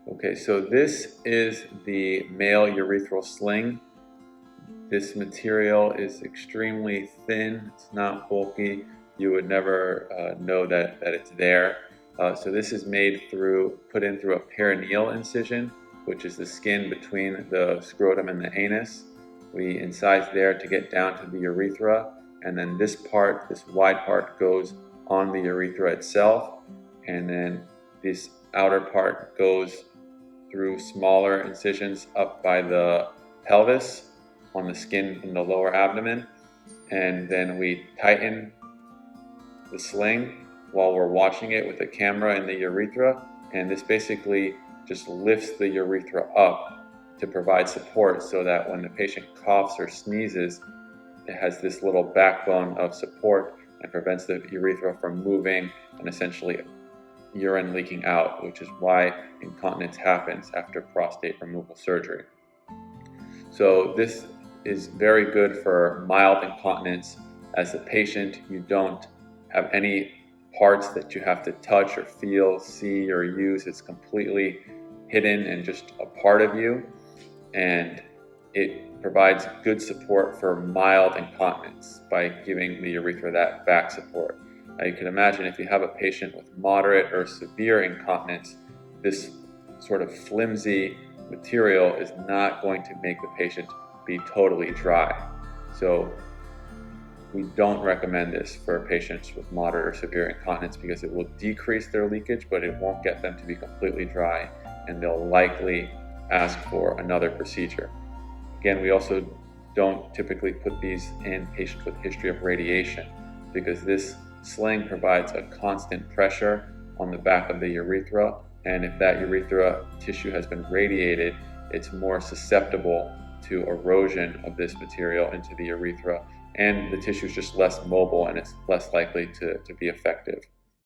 Okay, so this is the male urethral sling. This material is extremely thin, it's not bulky. You would never know that it's there. So this is put in through a perineal incision, which is the skin between the scrotum and the anus. We incise there to get down to the urethra, and then this wide part goes on the urethra itself, and then this outer part goes through smaller incisions up by the pelvis on the skin in the lower abdomen, and then we tighten the sling while we're watching it with a camera in the urethra, and this basically just lifts the urethra up to provide support so that when the patient coughs or sneezes, it has this little backbone of support and prevents the urethra from moving and essentially urine leaking out, which is why incontinence happens after prostate removal surgery. So this is very good for mild incontinence. As a patient, you don't have any parts that you have to touch or feel, see, or use. It's completely hidden and just a part of you, and it provides good support for mild incontinence by giving the urethra that back support. Now you can imagine if you have a patient with moderate or severe incontinence, this sort of flimsy material is not going to make the patient be totally dry. So we don't recommend this for patients with moderate or severe incontinence because it will decrease their leakage, but it won't get them to be completely dry, and they'll likely ask for another procedure. Again, we also don't typically put these in patients with history of radiation because this sling provides a constant pressure on the back of the urethra, and if that urethra tissue has been radiated, it's more susceptible to erosion of this material into the urethra, and the tissue is just less mobile and it's less likely to be effective.